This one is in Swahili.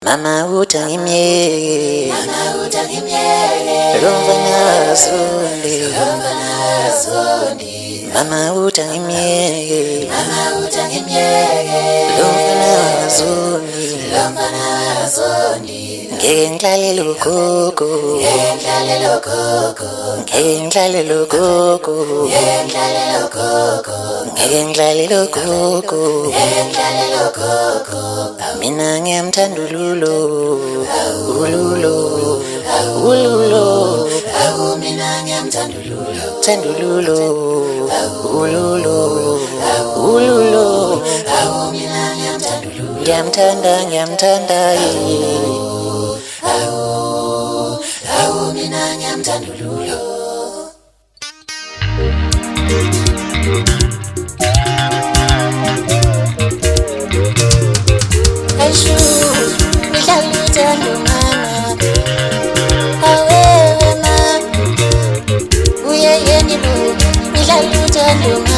Mama utangimyeke, lomfana asondi, Mama utangimyeke, lomfana asondi, ngeke ngihlale logogo, ngeke ngihlale logogo, ngeke ngihlale logogo, mina ngiyamthanda ululo, ululo, ululo, mina ngiyamthanda ululo, thanda ululo, ululo, ululo, mina ngiyamthanda ululo, ngiyamthanda, ngiyamthanda, mina ngiyamthanda ululo. Aishu, ngihlala uthando mama, awewe ma, uyeyeni bo, ngihlala uthando mama.